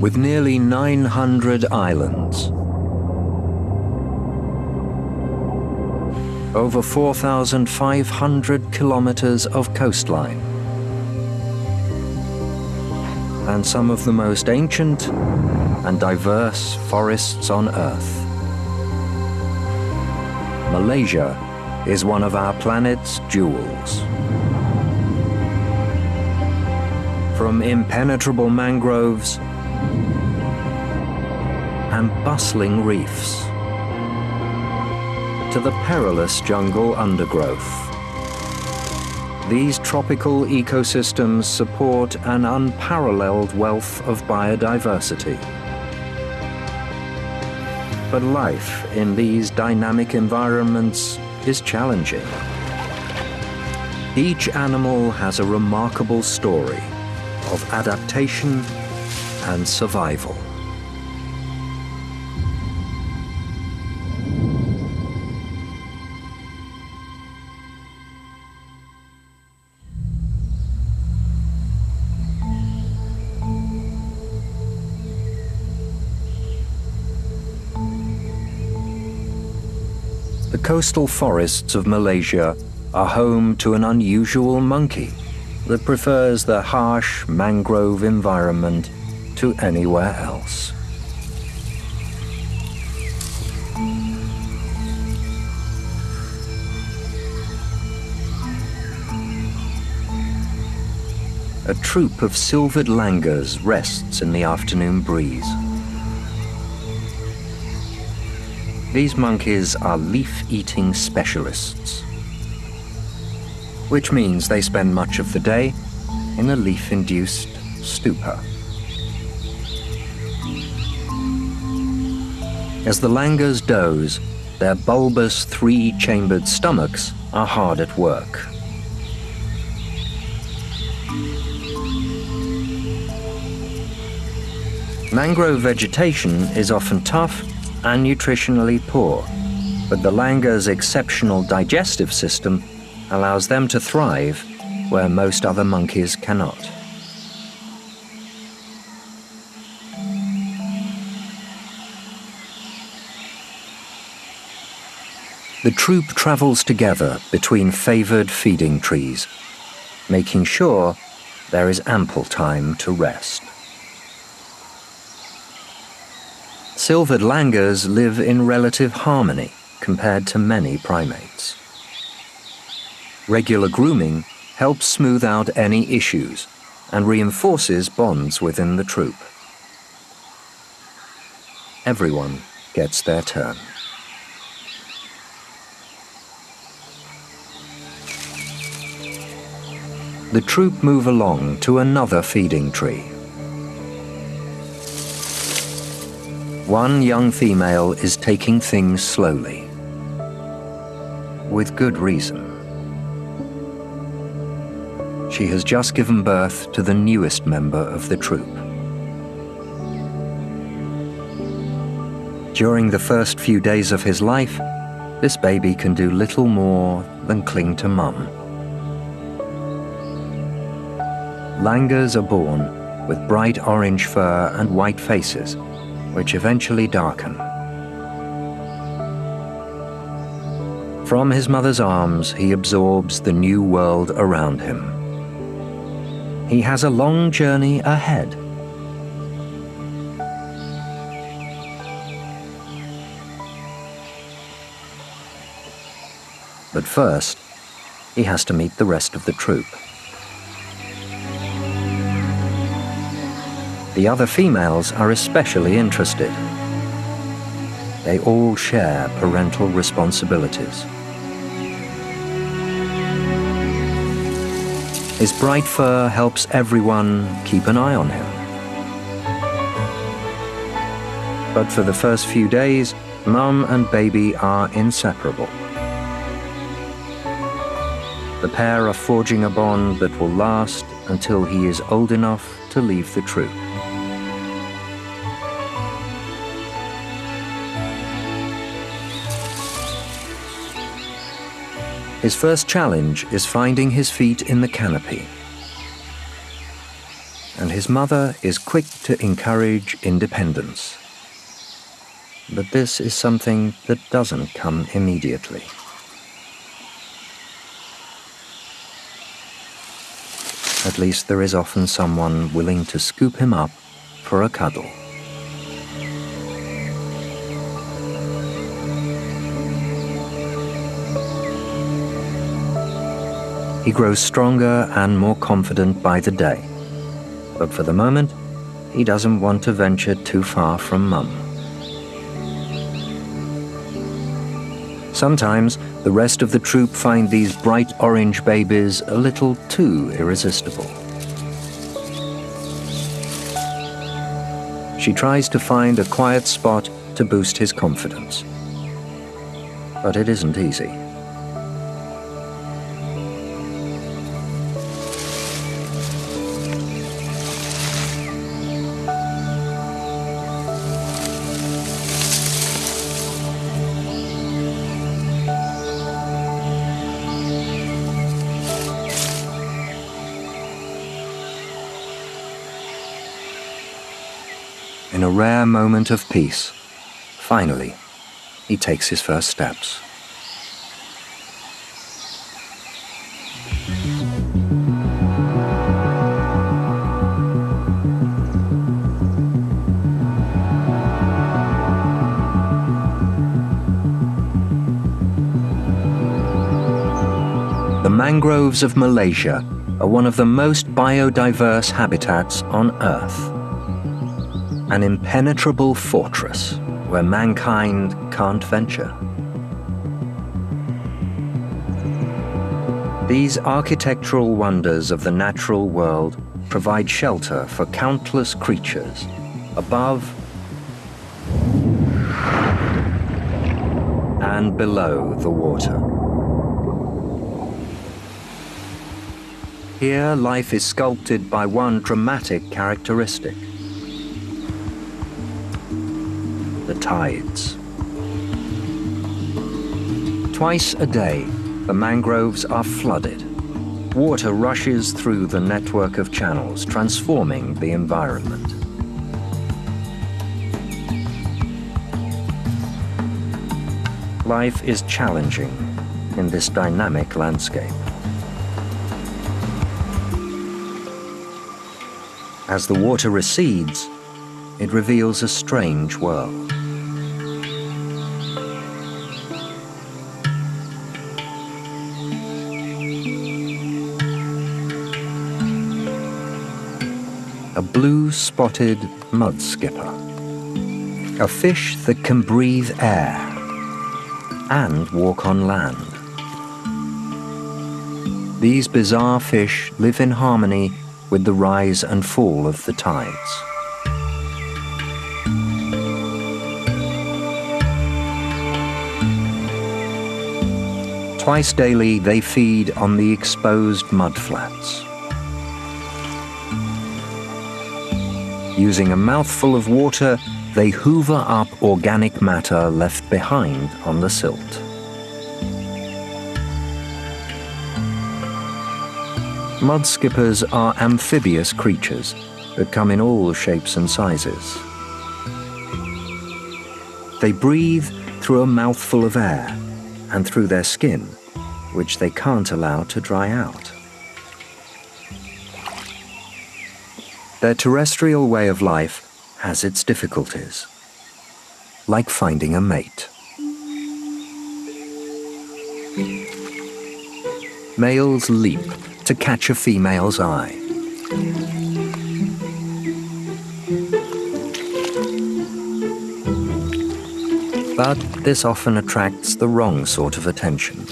with nearly 900 islands. Over 4,500 kilometers of coastline, and some of the most ancient and diverse forests on Earth. Malaysia is one of our planet's jewels. From impenetrable mangroves and bustling reefs to the perilous jungle undergrowth, these tropical ecosystems support an unparalleled wealth of biodiversity. But life in these dynamic environments is challenging. Each animal has a remarkable story of adaptation and survival. The coastal forests of Malaysia are home to an unusual monkey that prefers the harsh mangrove environment to anywhere else. A troop of silvered langurs rests in the afternoon breeze. These monkeys are leaf-eating specialists, which means they spend much of the day in a leaf-induced stupor. As the langurs doze, their bulbous three-chambered stomachs are hard at work. Mangrove vegetation is often tough and nutritionally poor, but the langur's exceptional digestive system allows them to thrive where most other monkeys cannot. The troop travels together between favored feeding trees, making sure there is ample time to rest. Silvered langurs live in relative harmony compared to many primates. Regular grooming helps smooth out any issues and reinforces bonds within the troop. Everyone gets their turn. The troop move along to another feeding tree. One young female is taking things slowly, with good reason. She has just given birth to the newest member of the troop. During the first few days of his life, this baby can do little more than cling to mum. Langurs are born with bright orange fur and white faces, which eventually darken. From his mother's arms, he absorbs the new world around him. He has a long journey ahead. But first, he has to meet the rest of the troop. The other females are especially interested. They all share parental responsibilities. His bright fur helps everyone keep an eye on him. But for the first few days, mum and baby are inseparable. The pair are forging a bond that will last until he is old enough to leave the troop. His first challenge is finding his feet in the canopy. and his mother is quick to encourage independence. But this is something that doesn't come immediately. At least there is often someone willing to scoop him up for a cuddle. He grows stronger and more confident by the day. But for the moment, he doesn't want to venture too far from Mum. Sometimes, the rest of the troop find these bright orange babies a little too irresistible. She tries to find a quiet spot to boost his confidence. But it isn't easy. In a rare moment of peace, finally, he takes his first steps. The mangroves of Malaysia are one of the most biodiverse habitats on Earth. An impenetrable fortress where mankind can't venture. These architectural wonders of the natural world provide shelter for countless creatures above and below the water. Here, life is sculpted by one dramatic characteristic: the tides. Twice a day, the mangroves are flooded. Water rushes through the network of channels, transforming the environment. Life is challenging in this dynamic landscape. As the water recedes, it reveals a strange world. A blue-spotted mud skipper, a fish that can breathe air and walk on land. These bizarre fish live in harmony with the rise and fall of the tides. Twice daily, they feed on the exposed mudflats. Using a mouthful of water, they hoover up organic matter left behind on the silt. Mud skippers are amphibious creatures that come in all shapes and sizes. They breathe through a mouthful of air and through their skin, which they can't allow to dry out. Their terrestrial way of life has its difficulties, like finding a mate. Males leap to catch a female's eye. But this often attracts the wrong sort of attention.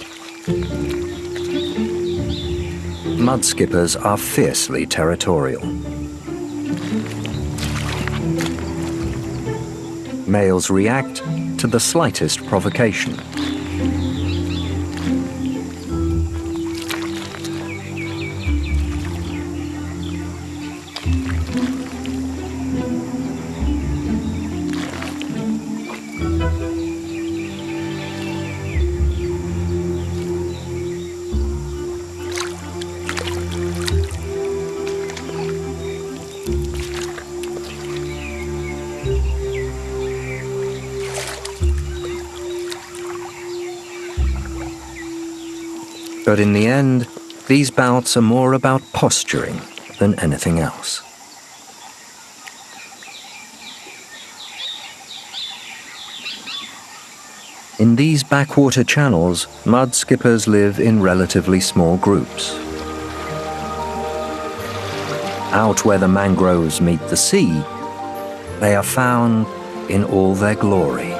Mud skippers are fiercely territorial. Males react to the slightest provocation. But in the end, these bouts are more about posturing than anything else. In these backwater channels, mud skippers live in relatively small groups. Out where the mangroves meet the sea, they are found in all their glory.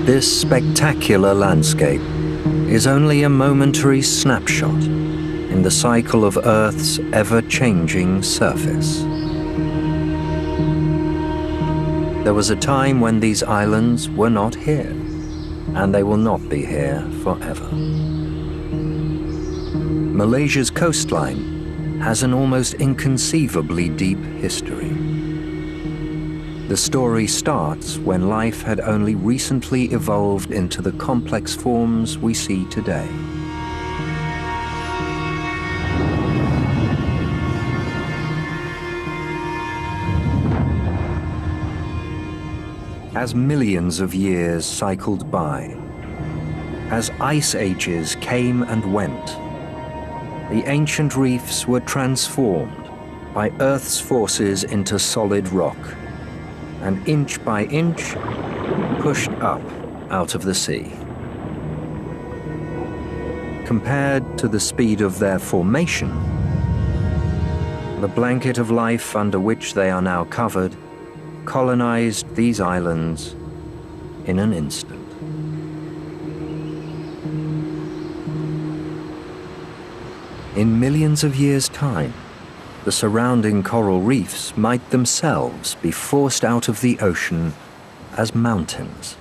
This spectacular landscape is only a momentary snapshot in the cycle of Earth's ever-changing surface. There was a time when these islands were not here, and they will not be here forever. Malaysia's coastline has an almost inconceivably deep history. The story starts when life had only recently evolved into the complex forms we see today. As millions of years cycled by, as ice ages came and went, the ancient reefs were transformed by Earth's forces into solid rock, and inch by inch, pushed up out of the sea. Compared to the speed of their formation, the blanket of life under which they are now covered colonized these islands in an instant. In millions of years' time, the surrounding coral reefs might themselves be forced out of the ocean as mountains.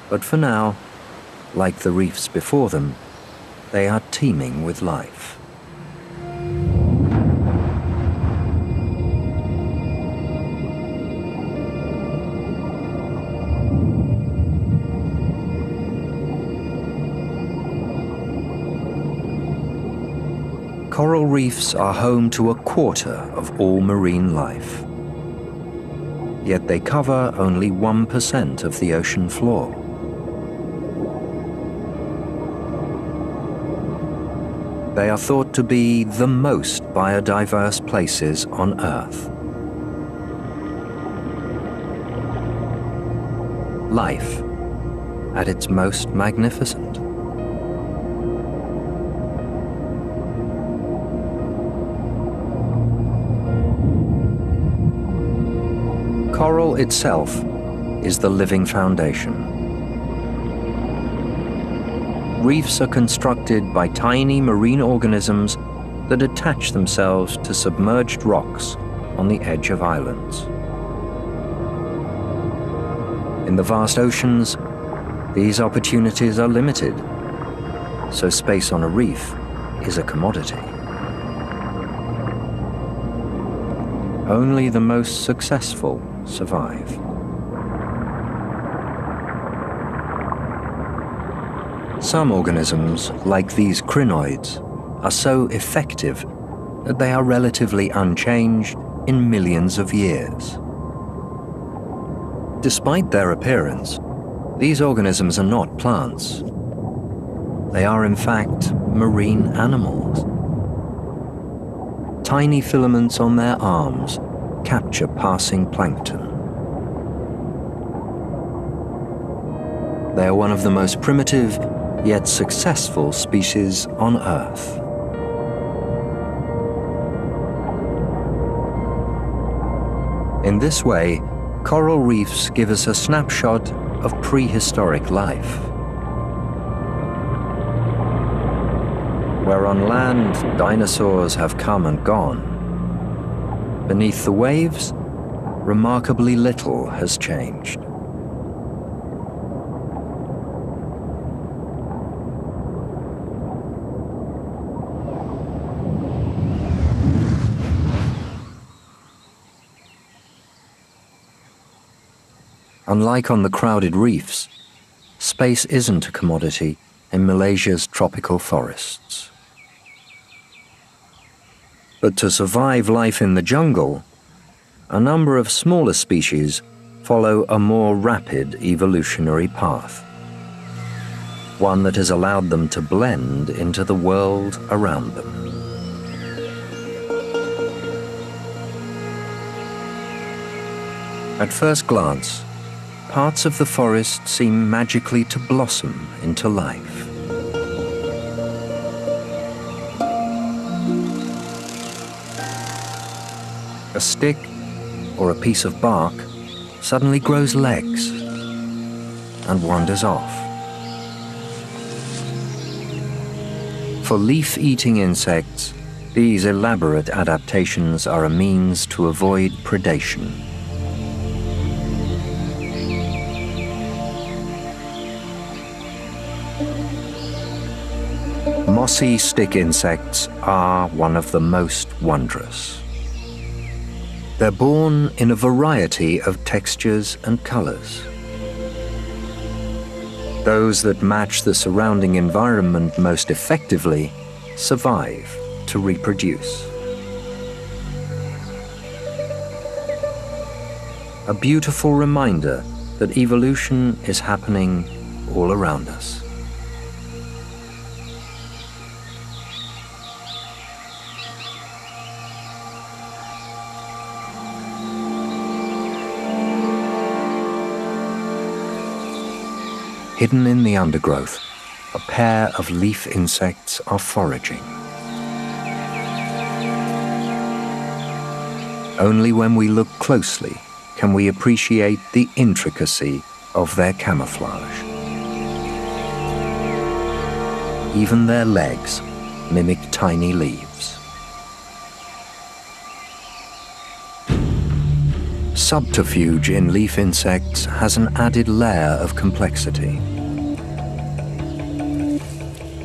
But for now, like the reefs before them, they are teeming with life. Coral reefs are home to a quarter of all marine life. Yet they cover only 1% of the ocean floor. They are thought to be the most biodiverse places on Earth. Life at its most magnificent. Coral itself is the living foundation. Reefs are constructed by tiny marine organisms that attach themselves to submerged rocks on the edge of islands. In the vast oceans, these opportunities are limited, so space on a reef is a commodity. Only the most successful survive. Some organisms, like these crinoids, are so effective that they are relatively unchanged in millions of years. Despite their appearance, these organisms are not plants. They are in fact marine animals. Tiny filaments on their arms capture passing plankton. They are one of the most primitive yet successful species on Earth. In this way, coral reefs give us a snapshot of prehistoric life. Where on land dinosaurs have come and gone, beneath the waves, remarkably little has changed. Unlike on the crowded reefs, space isn't a commodity in Malaysia's tropical forests. But to survive life in the jungle, a number of smaller species follow a more rapid evolutionary path, one that has allowed them to blend into the world around them. At first glance, parts of the forest seem magically to blossom into life. A stick or a piece of bark suddenly grows legs and wanders off. For leaf-eating insects, these elaborate adaptations are a means to avoid predation. Mossy stick insects are one of the most wondrous. They're born in a variety of textures and colors. Those that match the surrounding environment most effectively survive to reproduce. A beautiful reminder that evolution is happening all around us. Hidden in the undergrowth, a pair of leaf insects are foraging. Only when we look closely can we appreciate the intricacy of their camouflage. Even their legs mimic tiny leaves. Subterfuge in leaf insects has an added layer of complexity.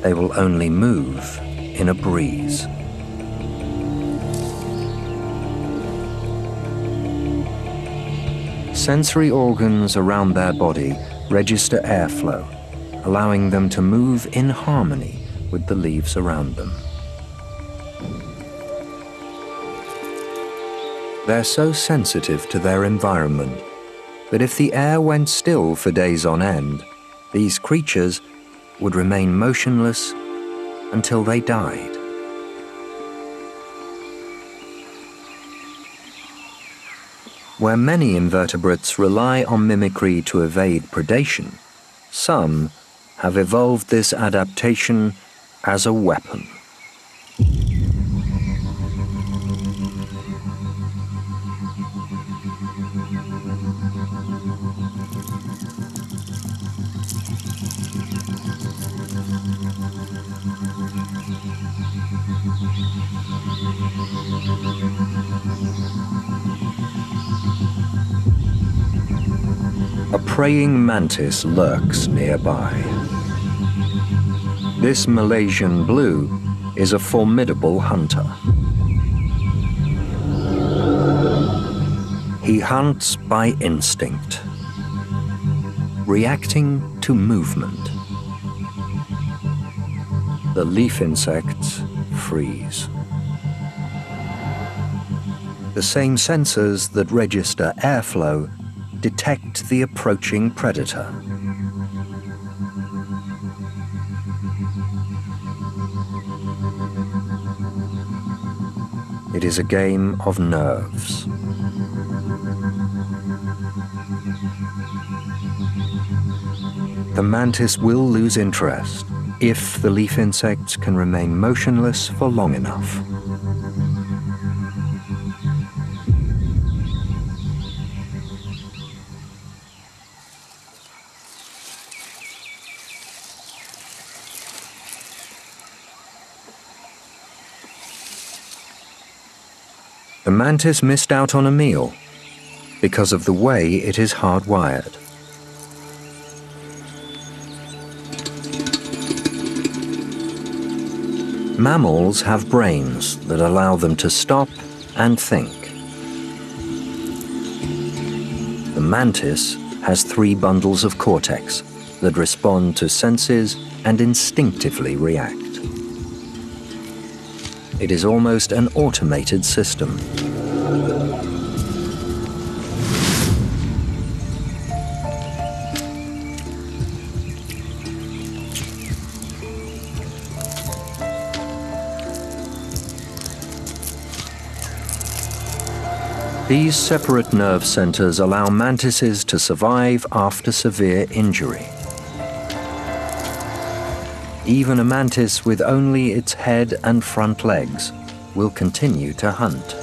They will only move in a breeze. Sensory organs around their body register airflow, allowing them to move in harmony with the leaves around them. They're so sensitive to their environment that if the air went still for days on end, these creatures would remain motionless until they died. Where many invertebrates rely on mimicry to evade predation, some have evolved this adaptation as a weapon. A praying mantis lurks nearby. This Malaysian blue is a formidable hunter. He hunts by instinct, reacting to movement. The leaf insects freeze. The same sensors that register airflow detect the approaching predator. It is a game of nerves. The mantis will lose interest if the leaf insects can remain motionless for long enough. The mantis missed out on a meal because of the way it is hardwired. Mammals have brains that allow them to stop and think. The mantis has 3 bundles of cortex that respond to senses and instinctively react. It is almost an automated system. These separate nerve centers allow mantises to survive after severe injury. Even a mantis with only its head and front legs will continue to hunt.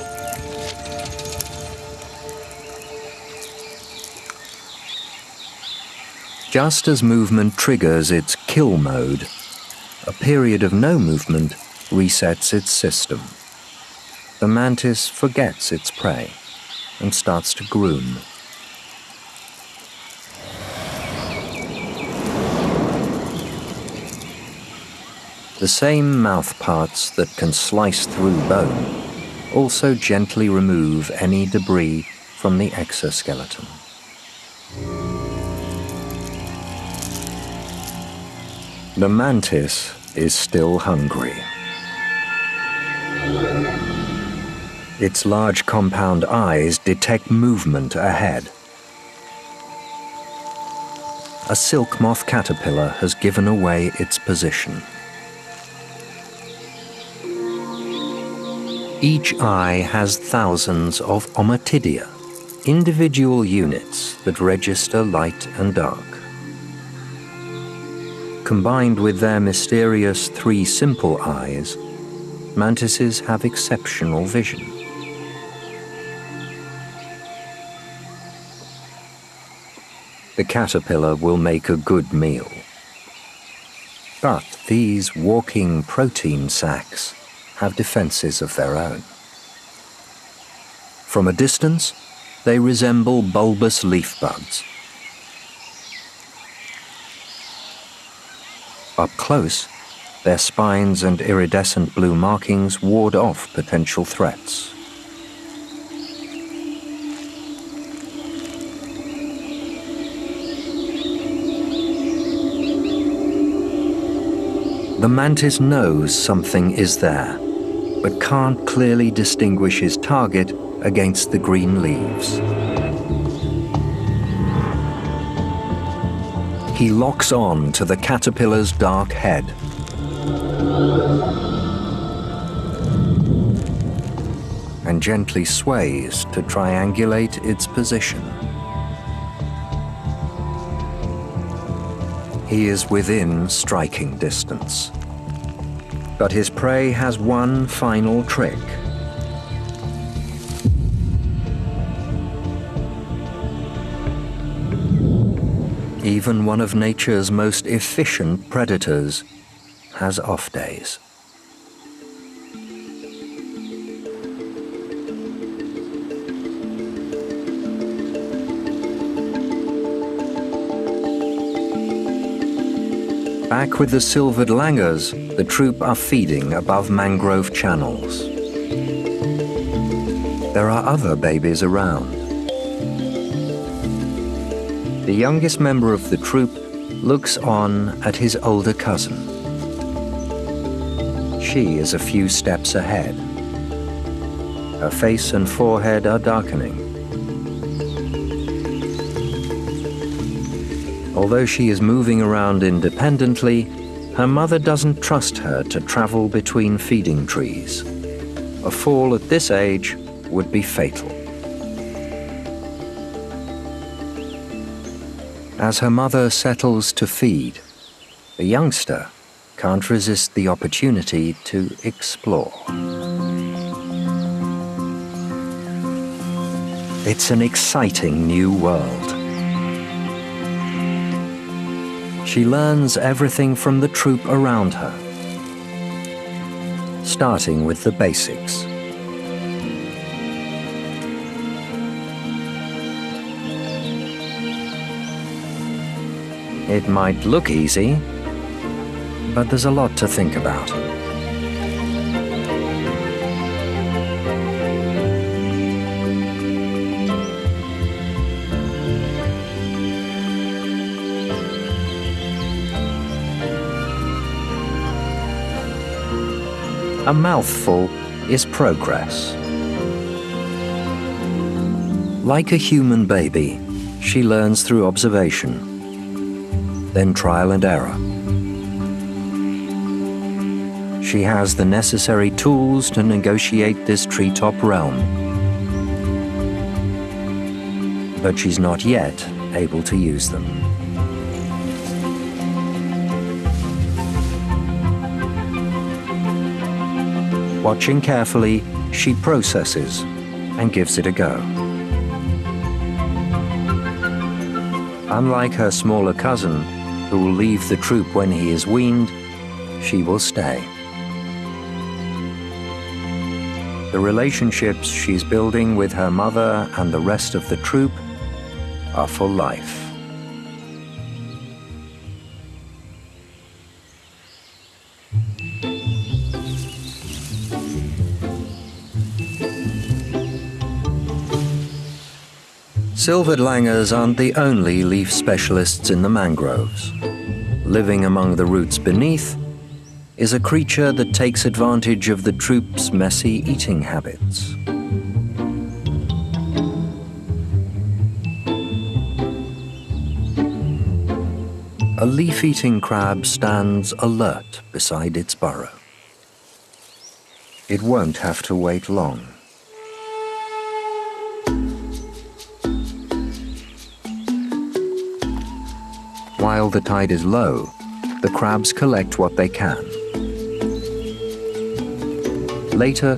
Just as movement triggers its kill mode, a period of no movement resets its system. The mantis forgets its prey and starts to groom. The same mouth parts that can slice through bone also gently remove any debris from the exoskeleton. The mantis is still hungry. Its large compound eyes detect movement ahead. A silk moth caterpillar has given away its position. Each eye has thousands of ommatidia, individual units that register light and dark. Combined with their mysterious 3 simple eyes, mantises have exceptional vision. The caterpillar will make a good meal. But these walking protein sacs have defenses of their own. From a distance, they resemble bulbous leaf buds. Up close, their spines and iridescent blue markings ward off potential threats. The mantis knows something is there, but can't clearly distinguish his target against the green leaves. He locks on to the caterpillar's dark head. And gently sways to triangulate its position. He is within striking distance. But his prey has one final trick. Even one of nature's most efficient predators has off days. Back with the silvered langurs, the troop are feeding above mangrove channels. There are other babies around. The youngest member of the troop looks on at his older cousin. She is a few steps ahead. Her face and forehead are darkening. Although she is moving around independently, her mother doesn't trust her to travel between feeding trees. A fall at this age would be fatal. As her mother settles to feed, the youngster can't resist the opportunity to explore. It's an exciting new world. She learns everything from the troop around her, starting with the basics. It might look easy, but there's a lot to think about. A mouthful is progress. Like a human baby, she learns through observation, then trial and error. She has the necessary tools to negotiate this treetop realm, but she's not yet able to use them. Watching carefully, she processes and gives it a go. Unlike her smaller cousin, who will leave the troop when he is weaned, she will stay. The relationships she's building with her mother and the rest of the troop are for life. Silvered langurs aren't the only leaf specialists in the mangroves. Living among the roots beneath is a creature that takes advantage of the troop's messy eating habits. A leaf-eating crab stands alert beside its burrow. It won't have to wait long. While the tide is low, the crabs collect what they can. Later,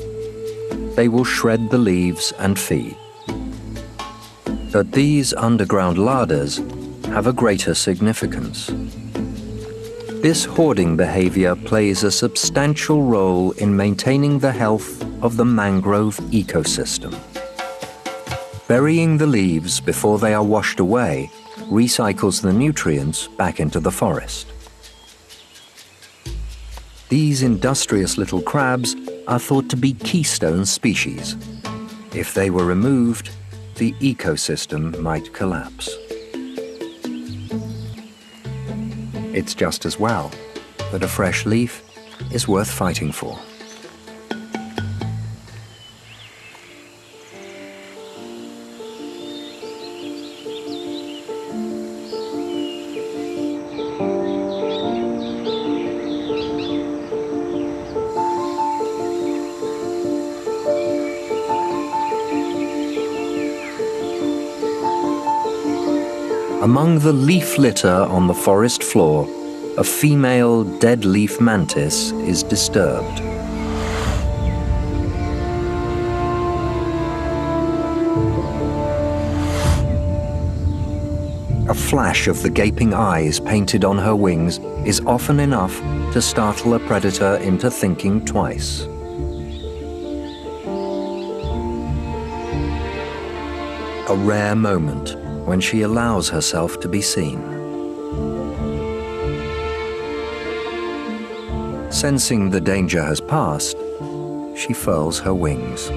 they will shred the leaves and feed. But these underground larders have a greater significance. This hoarding behavior plays a substantial role in maintaining the health of the mangrove ecosystem. Burying the leaves before they are washed away recycles the nutrients back into the forest. These industrious little crabs are thought to be keystone species. If they were removed, the ecosystem might collapse. It's just as well that a fresh leaf is worth fighting for. Among the leaf litter on the forest floor, a female dead leaf mantis is disturbed. A flash of the gaping eyes painted on her wings is often enough to startle a predator into thinking twice. A rare moment when she allows herself to be seen. Sensing the danger has passed, she furls her wings.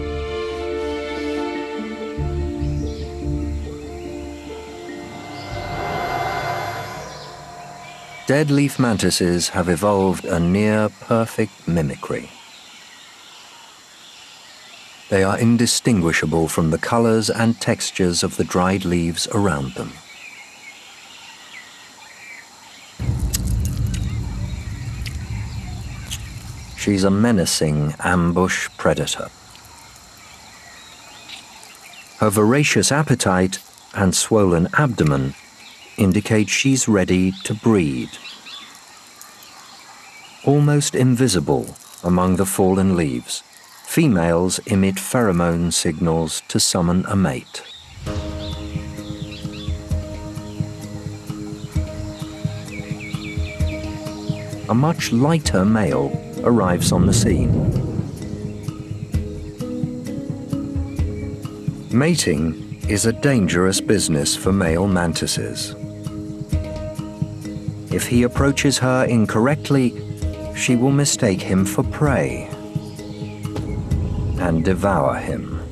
Dead leaf mantises have evolved a near-perfect mimicry. They are indistinguishable from the colors and textures of the dried leaves around them. She's a menacing ambush predator. Her voracious appetite and swollen abdomen indicate she's ready to breed. Almost invisible among the fallen leaves, females emit pheromone signals to summon a mate. A much lighter male arrives on the scene. Mating is a dangerous business for male mantises. If he approaches her incorrectly, she will mistake him for prey and devour him.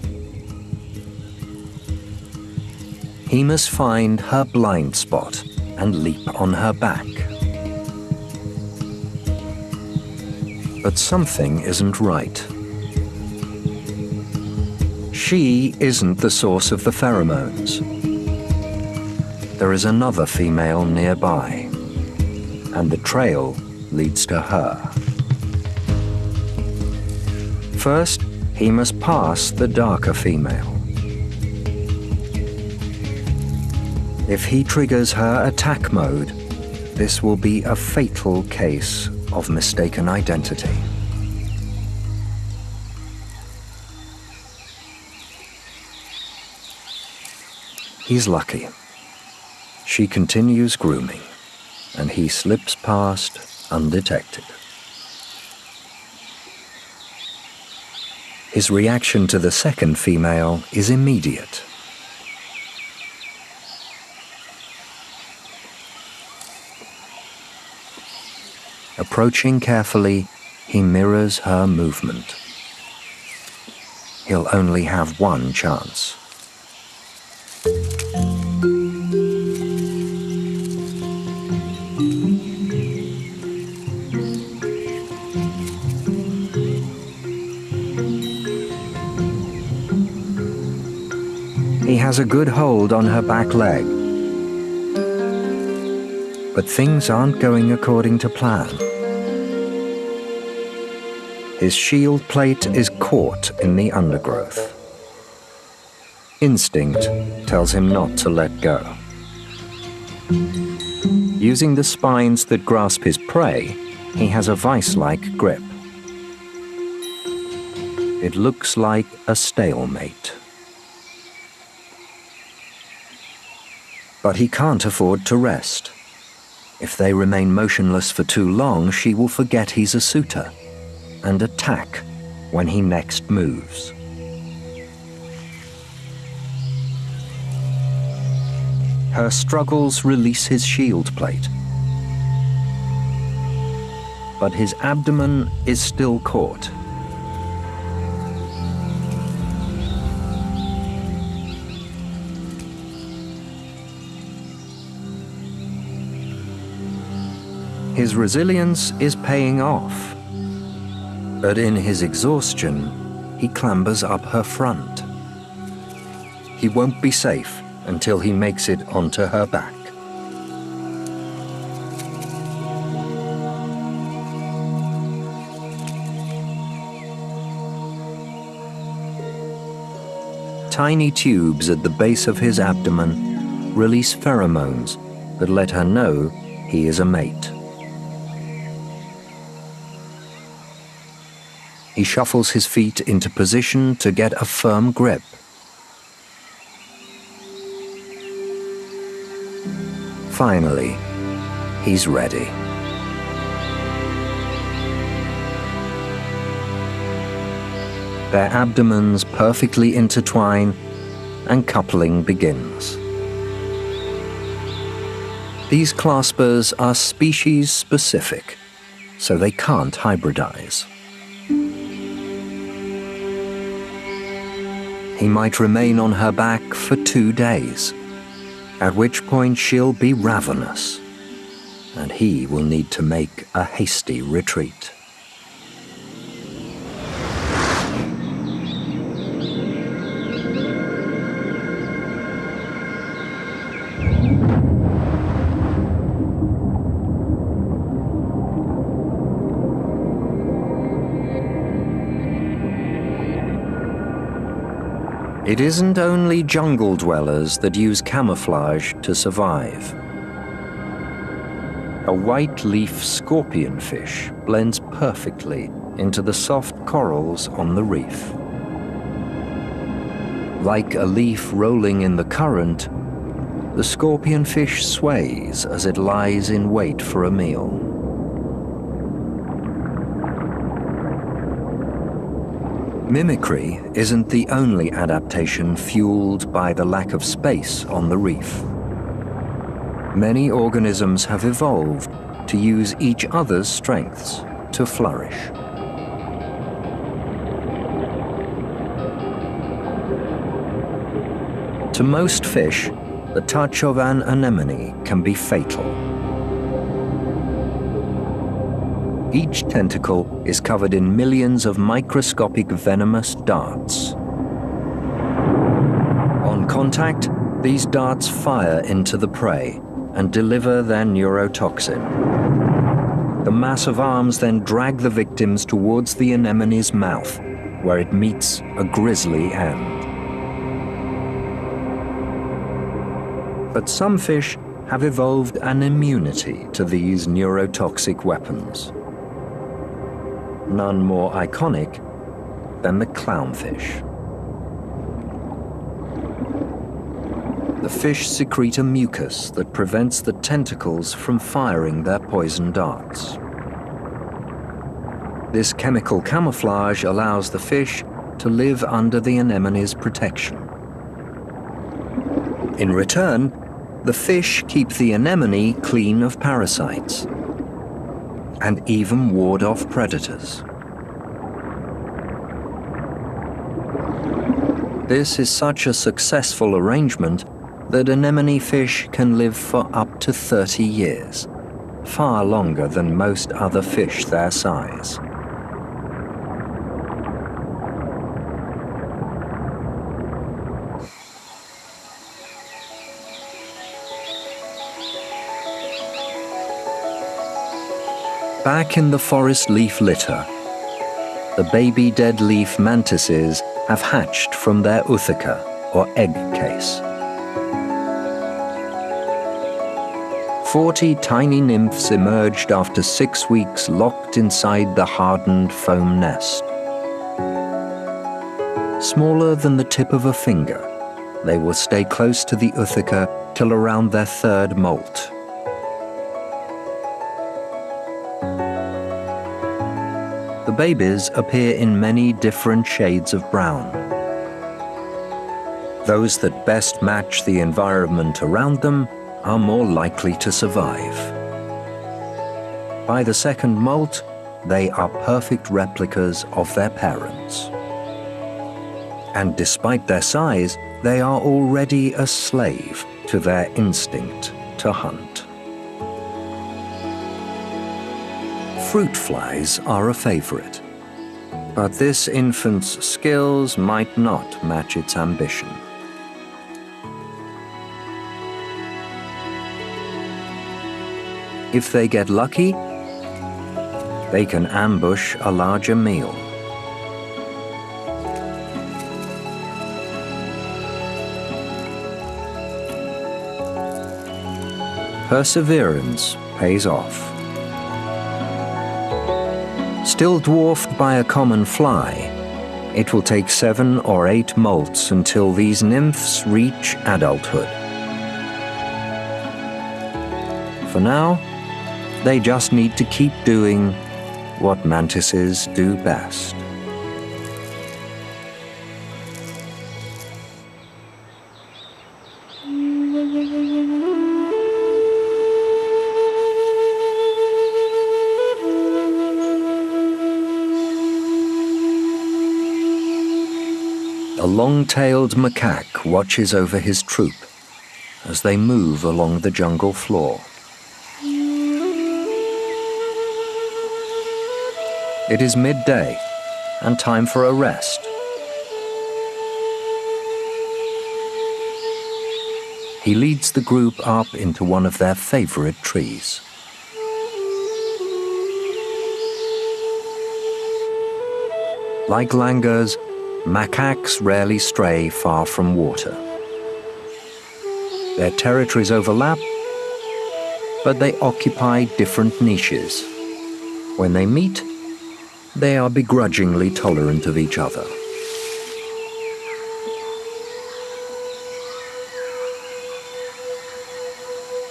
He must find her blind spot and leap on her back. But something isn't right. She isn't the source of the pheromones. There is another female nearby, and the trail leads to her. First, he must pass the darker female. If he triggers her attack mode, this will be a fatal case of mistaken identity. He's lucky. She continues grooming, and he slips past undetected. His reaction to the second female is immediate. Approaching carefully, he mirrors her movement. He'll only have one chance. He has a good hold on her back leg. But things aren't going according to plan. His shield plate is caught in the undergrowth. Instinct tells him not to let go. Using the spines that grasp his prey, he has a vice-like grip. It looks like a stalemate. But he can't afford to rest. If they remain motionless for too long, she will forget he's a suitor and attack when he next moves. Her struggles release his shield plate, but his abdomen is still caught. His resilience is paying off, but in his exhaustion, he clambers up her front. He won't be safe until he makes it onto her back. Tiny tubes at the base of his abdomen release pheromones that let her know he is a mate. He shuffles his feet into position to get a firm grip. Finally, he's ready. Their abdomens perfectly intertwine and coupling begins. These claspers are species-specific, so they can't hybridize. He might remain on her back for 2 days, at which point she'll be ravenous, and he will need to make a hasty retreat. It isn't only jungle dwellers that use camouflage to survive. A white-leaf scorpionfish blends perfectly into the soft corals on the reef. Like a leaf rolling in the current, the scorpionfish sways as it lies in wait for a meal. Mimicry isn't the only adaptation fueled by the lack of space on the reef. Many organisms have evolved to use each other's strengths to flourish. To most fish, the touch of an anemone can be fatal. Each tentacle is covered in millions of microscopic venomous darts. On contact, these darts fire into the prey and deliver their neurotoxin. The mass of arms then drag the victims towards the anemone's mouth, where it meets a grisly end. But some fish have evolved an immunity to these neurotoxic weapons. None more iconic than the clownfish. The fish secrete a mucus that prevents the tentacles from firing their poison darts. This chemical camouflage allows the fish to live under the anemone's protection. In return, the fish keep the anemone clean of parasites and even ward off predators. This is such a successful arrangement that anemone fish can live for up to 30 years, far longer than most other fish their size. Back in the forest leaf litter, the baby dead leaf mantises have hatched from their ootheca, or egg case. 40 tiny nymphs emerged after 6 weeks locked inside the hardened foam nest. Smaller than the tip of a finger, they will stay close to the ootheca till around their 3rd molt. The babies appear in many different shades of brown. Those that best match the environment around them are more likely to survive. By the 2nd molt, they are perfect replicas of their parents. And despite their size, they are already a slave to their instinct to hunt. Fruit flies are a favorite, but this infant's skills might not match its ambition. If they get lucky, they can ambush a larger meal. Perseverance pays off. Still dwarfed by a common fly, it will take 7 or 8 molts until these nymphs reach adulthood. For now, they just need to keep doing what mantises do best. A long-tailed macaque watches over his troop as they move along the jungle floor. It is midday and time for a rest. He leads the group up into one of their favorite trees. Like langurs, macaques rarely stray far from water. Their territories overlap, but they occupy different niches. When they meet, they are begrudgingly tolerant of each other.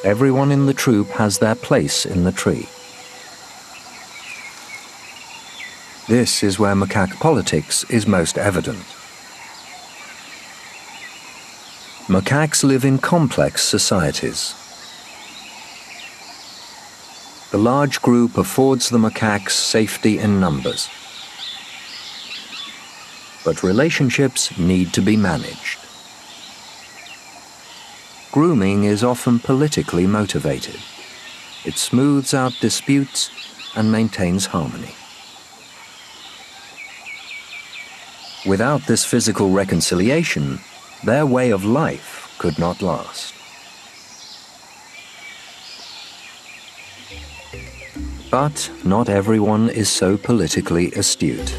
Everyone in the troop has their place in the tree. This is where macaque politics is most evident. Macaques live in complex societies. The large group affords the macaques safety in numbers. But relationships need to be managed. Grooming is often politically motivated. It smooths out disputes and maintains harmony. Without this physical reconciliation, their way of life could not last. But not everyone is so politically astute.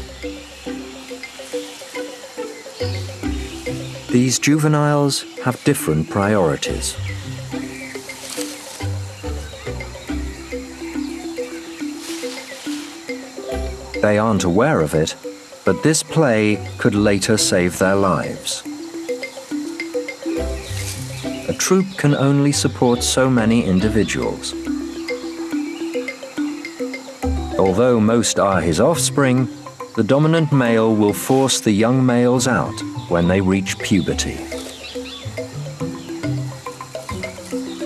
These juveniles have different priorities. They aren't aware of it, but this play could later save their lives. A troop can only support so many individuals. Although most are his offspring, the dominant male will force the young males out when they reach puberty.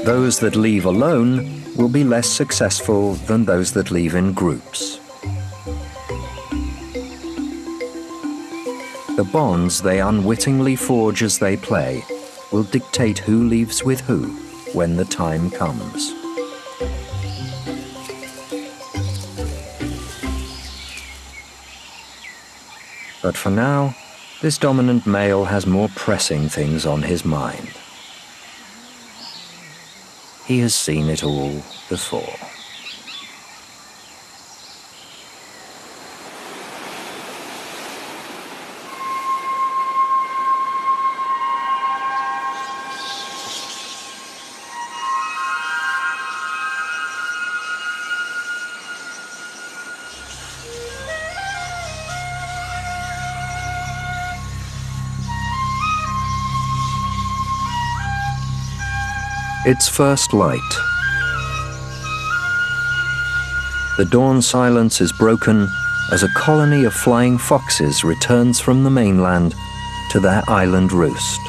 Those that leave alone will be less successful than those that leave in groups. The bonds they unwittingly forge as they play will dictate who leaves with who when the time comes. But for now, this dominant male has more pressing things on his mind. He has seen it all before. Its first light. The dawn silence is broken as a colony of flying foxes returns from the mainland to their island roost.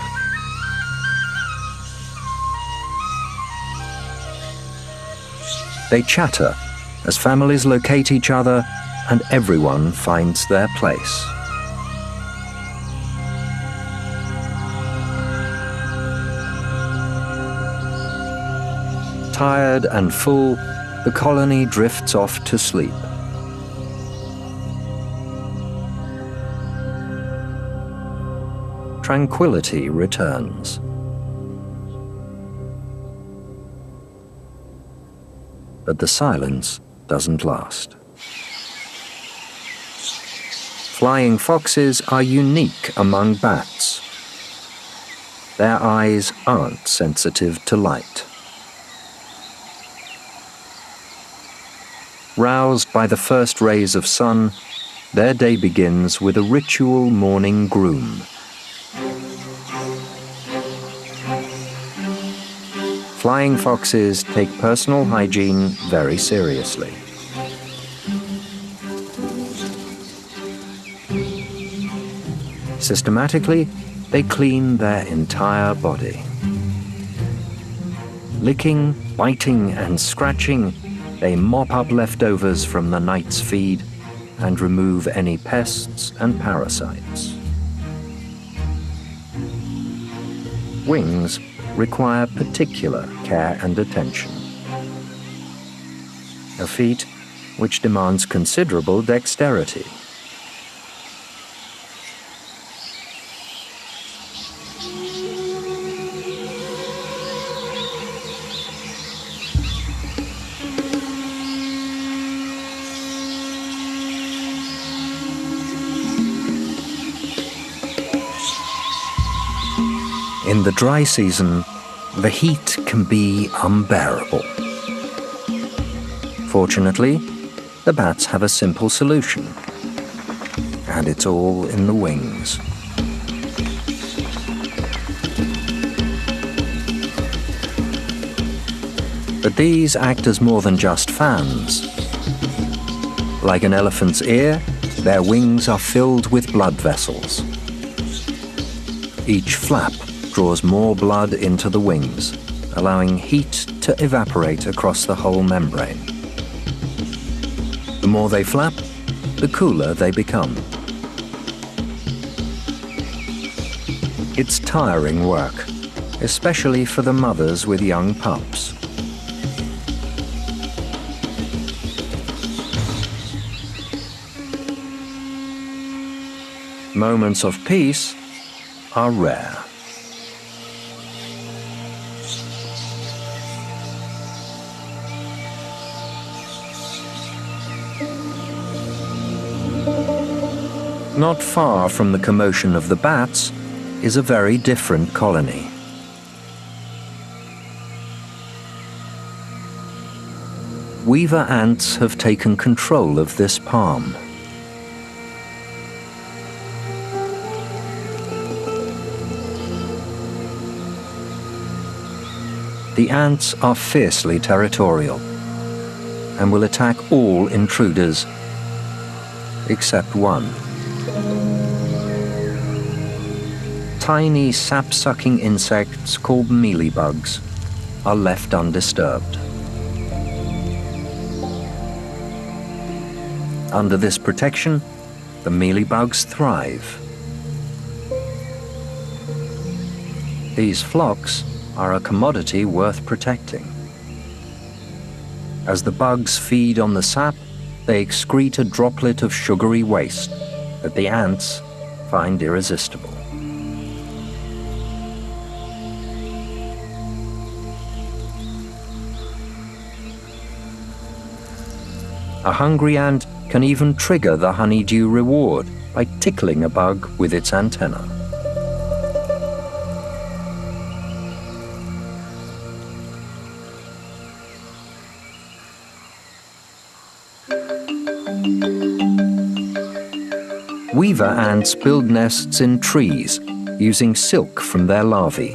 They chatter as families locate each other and everyone finds their place. Tired and full, the colony drifts off to sleep. Tranquility returns. But the silence doesn't last. Flying foxes are unique among bats. Their eyes aren't sensitive to light. Roused by the first rays of sun, their day begins with a ritual morning groom. Flying foxes take personal hygiene very seriously. Systematically, they clean their entire body. Licking, biting, and scratching, they mop up leftovers from the night's feed and remove any pests and parasites. Wings require particular care and attention. A feat which demands considerable dexterity. In the dry season, the heat can be unbearable. Fortunately, the bats have a simple solution, and it's all in the wings. But these act as more than just fans. Like an elephant's ear, their wings are filled with blood vessels. Each flap draws more blood into the wings, allowing heat to evaporate across the whole membrane. more they flap, the cooler they become. It's tiring work, especially for the mothers with young pups. Moments of peace are rare. Not far from the commotion of the bats is a very different colony. Weaver ants have taken control of this palm. The ants are fiercely territorial and will attack all intruders, except one. Tiny sap-sucking insects called mealybugs are left undisturbed. Under this protection, the mealybugs thrive. These flocks are a commodity worth protecting. As the bugs feed on the sap, they excrete a droplet of sugary waste that the ants find irresistible. A hungry ant can even trigger the honeydew reward by tickling a bug with its antenna. Weaver ants build nests in trees using silk from their larvae.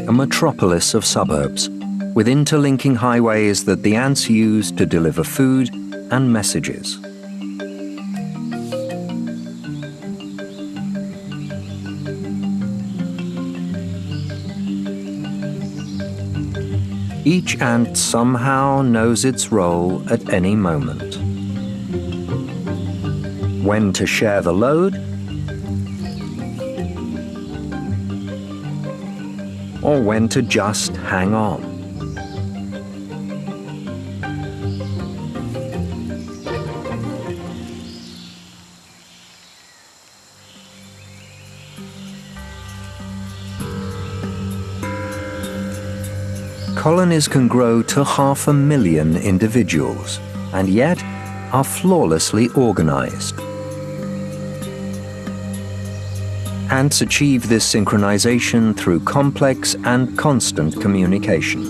A metropolis of suburbs, with interlinking highways that the ants use to deliver food and messages. Each ant somehow knows its role at any moment. When to share the load, or when to just hang on. Colonies can grow to 500,000 individuals, and yet are flawlessly organized. Ants achieve this synchronization through complex and constant communication.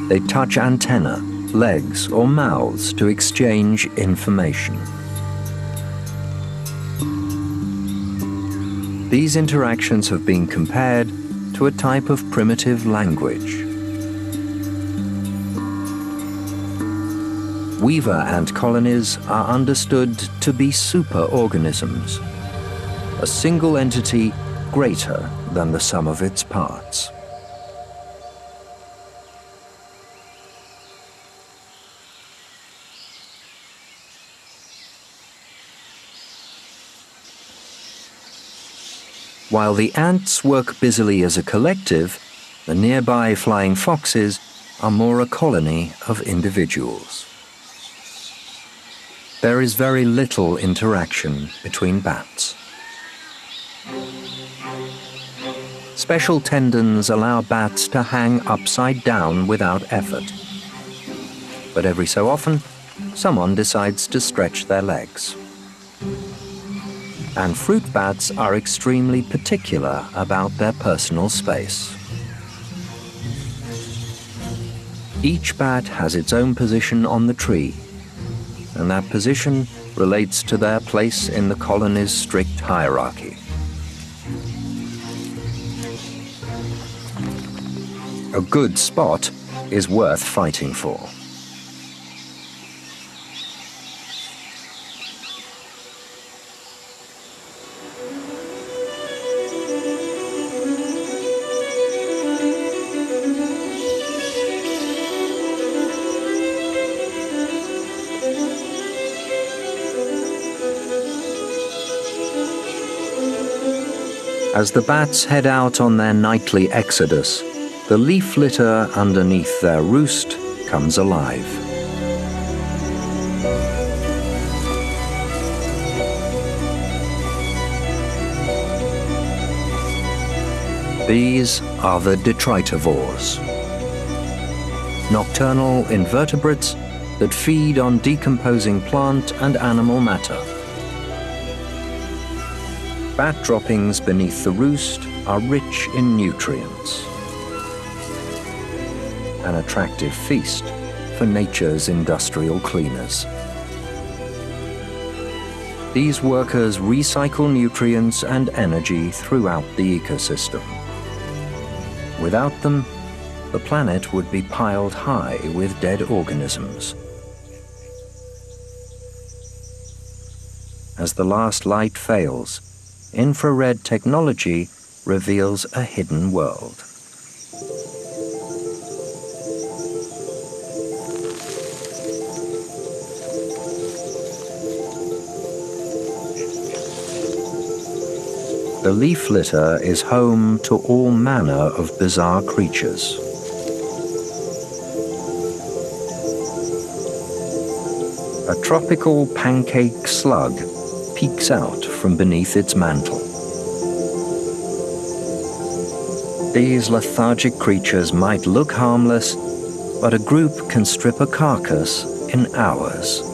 They touch antennae, legs, or mouths to exchange information. These interactions have been compared to a type of primitive language. Weaver ant colonies are understood to be superorganisms, a single entity greater than the sum of its parts. While the ants work busily as a collective, the nearby flying foxes are more a colony of individuals. There is very little interaction between bats. Special tendons allow bats to hang upside down without effort. But every so often, someone decides to stretch their legs. And fruit bats are extremely particular about their personal space. Each bat has its own position on the tree, and that position relates to their place in the colony's strict hierarchy. A good spot is worth fighting for. As the bats head out on their nightly exodus, the leaf litter underneath their roost comes alive. These are the detritivores, nocturnal invertebrates that feed on decomposing plant and animal matter. Bat droppings beneath the roost are rich in nutrients, an attractive feast for nature's industrial cleaners. These workers recycle nutrients and energy throughout the ecosystem. Without them, the planet would be piled high with dead organisms. As the last light fails, infrared technology reveals a hidden world. The leaf litter is home to all manner of bizarre creatures. A tropical pancake slug peeks out from beneath its mantle. These lethargic creatures might look harmless, but a group can strip a carcass in hours.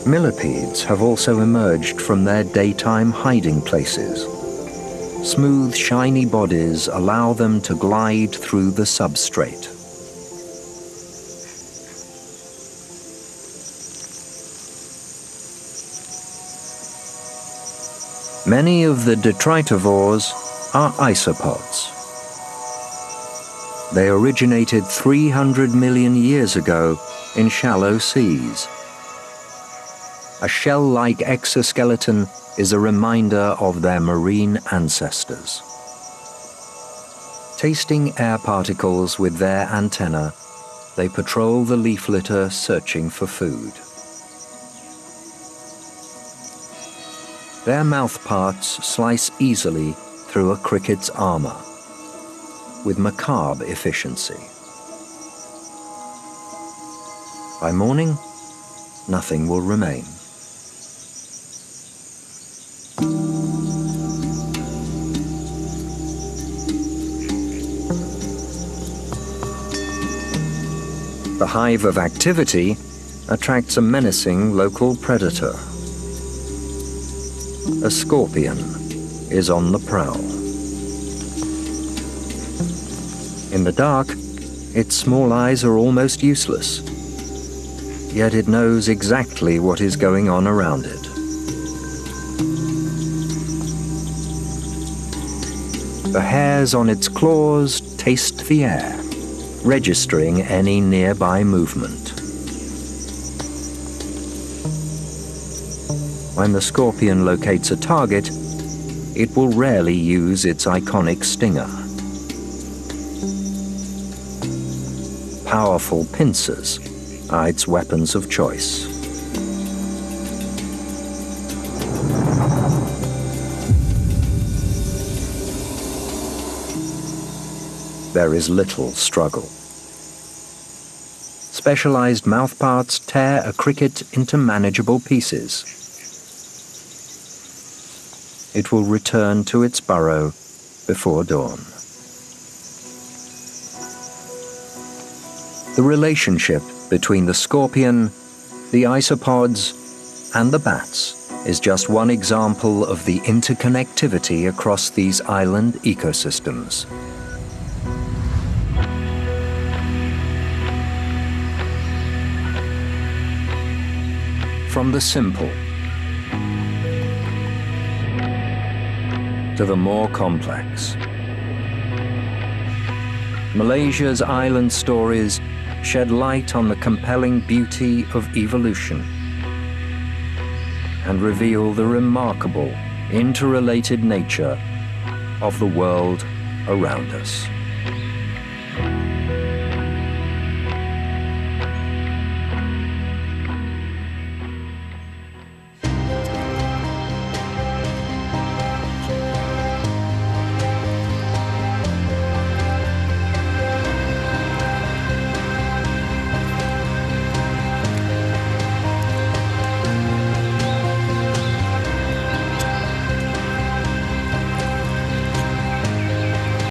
Millipedes have also emerged from their daytime hiding places. Smooth, shiny bodies allow them to glide through the substrate. Many of the detritivores are isopods. They originated 300 million years ago in shallow seas. A shell-like exoskeleton is a reminder of their marine ancestors. Tasting air particles with their antennae, they patrol the leaf litter searching for food. Their mouth parts slice easily through a cricket's armor, with macabre efficiency. By morning, nothing will remain. The hive of activity attracts a menacing local predator. A scorpion is on the prowl. In the dark, its small eyes are almost useless, yet it knows exactly what is going on around it. The hairs on its claws taste the air, registering any nearby movement. When the scorpion locates a target, it will rarely use its iconic stinger. Powerful pincers are its weapons of choice. There is little struggle. Specialized mouthparts tear a cricket into manageable pieces. It will return to its burrow before dawn. The relationship between the scorpion, the isopods, and the bats is just one example of the interconnectivity across these island ecosystems. From the simple to the more complex, Malaysia's island stories shed light on the compelling beauty of evolution and reveal the remarkable, interrelated nature of the world around us.